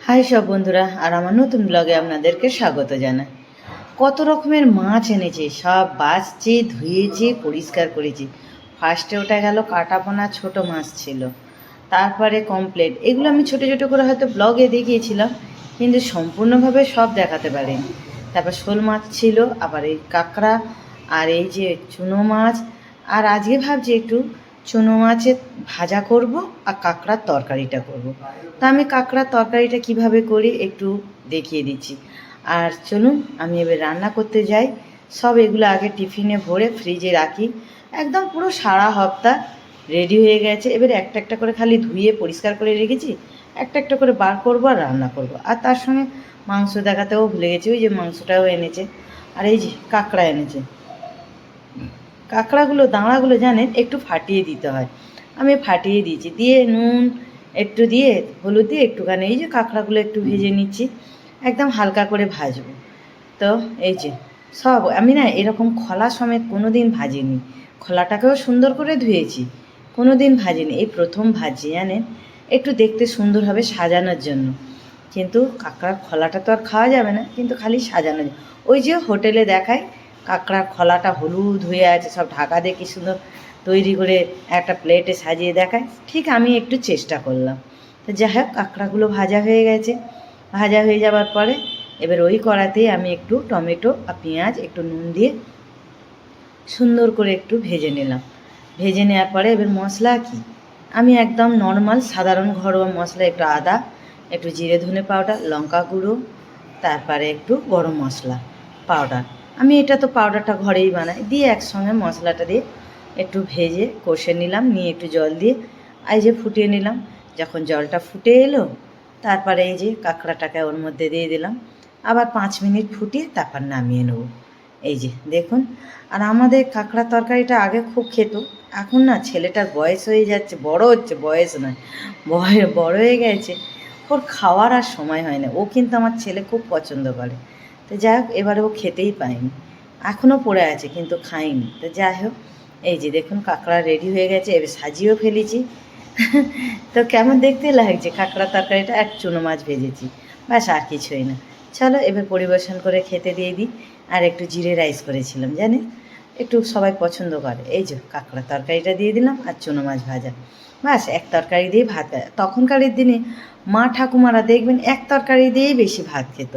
High সব বন্ধুরা, আর আমার নতুন ব্লগে আপনাদেরকে স্বাগত জানাই। কত রকমের মাছ এনেছি, সব বাছছি, ধুয়েছি, পরিষ্কার করেছি। ফার্স্টে ওটা গেল কাটাপোনা, ছোট মাছ ছিল, তারপরে কমপ্লেট। এগুলো আমি ছোট ছোট করে হয়তো ব্লগে দেখিয়েছিলাম, কিন্তু সম্পূর্ণভাবে সব দেখাতে পারিনি। তারপর শোল মাছ ছিল, আবার এই কাঁকড়া, আর এই যে চুনো মাছ। আর আজকে ভাবছি একটু চুনো মাছের ভাজা করব আর কাঁকড়ার তরকারিটা করব। তা আমি কাঁকড়ার তরকারিটা কিভাবে করি একটু দেখিয়ে দিচ্ছি। আর চলুন আমি এবার রান্না করতে যাই। সব এগুলো আগে টিফিনে ভরে ফ্রিজে রাখি, একদম পুরো সারা সপ্তাহ রেডি হয়ে গেছে। এবার একটা একটা করে খালি ধুয়ে পরিষ্কার করে রেখেছি, একটা একটা করে বার করবো আর রান্না করব। আর তার সঙ্গে মাংস দেখাতেও ভুলে গেছি, ওই যে মাংসটাও এনেছে। আর এই যে কাঁকড়া এনেছে। কাঁকড়াগুলো দাঁড়াগুলো জানেন একটু ফাটিয়ে দিতে হয়, আমি ফাটিয়ে দিয়েছি, দিয়ে নুন একটু দিয়ে হলুদ দিয়ে একটুখানি এই যে কাঁকড়াগুলো একটু ভেজে নিচ্ছি, একদম হালকা করে ভাজবো। তো এই যে সব আমি না এরকম খোলা সমেত কোনো দিন ভাজিনি, খোলাটাকেও সুন্দর করে ধুয়েছি, কোনো দিন ভাজিনি, এই প্রথম ভাজি জানেন। একটু দেখতে সুন্দর হবে সাজানোর জন্য, কিন্তু কাঁকড়ার খোলাটা তো আর খাওয়া যাবে না, কিন্তু খালি সাজানো। ওই যে হোটেলে দেখায় কাঁকড়ার খোলাটা হলুদ হয়ে আছে, সব ঢাকা দিয়ে কী সুন্দর তৈরি করে একটা প্লেটে সাজিয়ে দেখায়, ঠিক আমি একটু চেষ্টা করলাম। তো যাই হোক কাঁকড়াগুলো ভাজা হয়ে গেছে। ভাজা হয়ে যাওয়ার পরে এবার ওই কড়াতেই আমি একটু টমেটো আর পেঁয়াজ একটু নুন দিয়ে সুন্দর করে একটু ভেজে নিলাম। ভেজে নেওয়ার পরে এবার মশলা কি, আমি একদম নর্মাল সাধারণ ঘরোয়া মশলা, একটু আদা, একটু জিরে ধনে পাউডার, লঙ্কা গুঁড়ো, তারপরে একটু গরম মশলা পাউডার, আমি এটা তো পাউডারটা ঘরেই বানাই, দিয়ে একসঙ্গে মশলাটা দিয়ে একটু ভেজে কষে নিলাম, নিয়ে একটু জল দিয়ে এই যে ফুটিয়ে নিলাম। যখন জলটা ফুটে এলো তারপরে এই যে কাঁকড়াটাকে ওর মধ্যে দিয়ে দিলাম, আবার 5 মিনিট ফুটিয়ে তারপর নামিয়ে নেব। এই যে দেখুন। আর আমাদের কাঁকড়া তরকারিটা আগে খুব খেত, এখন না ছেলেটার বয়স হয়ে যাচ্ছে, বড় হচ্ছে, বয়স নয় বড় হয়ে গেছে, ওর খাওয়ার আর সময় হয় না। ও কিন্তু আমার ছেলে খুব পছন্দ করে, তো যাই হোক এবারে ও খেতেই পায়নি, এখনও পড়ে আছে কিন্তু খাইনি। তো যাই হোক এই যে দেখুন কাঁকড়া রেডি হয়ে গেছে, এবার সাজিয়েও ফেলেছি। তো কেমন দেখতে লাগছে কাঁকড়া তরকারিটা, এক চুনো মাছ ভেজেছি, ব্যাস আর কিছুই না। চলো এবার পরিবেশন করে খেতে দিয়ে দিই। আর একটু জিরে রাইস করেছিলাম জানেন, একটু সবাই পছন্দ করে। এই যে কাঁকড়া তরকারিটা দিয়ে দিলাম আর চুনো মাছ ভাজা, ব্যাস এক তরকারি দিয়ে ভাত। তখনকারের দিনে মা ঠাকুমারা দেখবেন এক তরকারি দিয়েই বেশি ভাত খেত,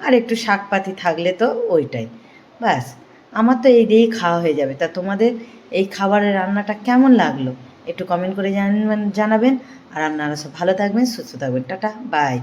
আর একটু শাকপাতি থাকলে তো ওইটাই ব্যাস। আমার তো এই দিয়েই খাওয়া হয়ে যাবে। তা তোমাদের এই খাবারের রান্নাটা কেমন লাগলো একটু কমেন্ট করে জানাবেন। আর আপনারা সব ভালো থাকবেন, সুস্থ থাকবেন, টাটা বাই।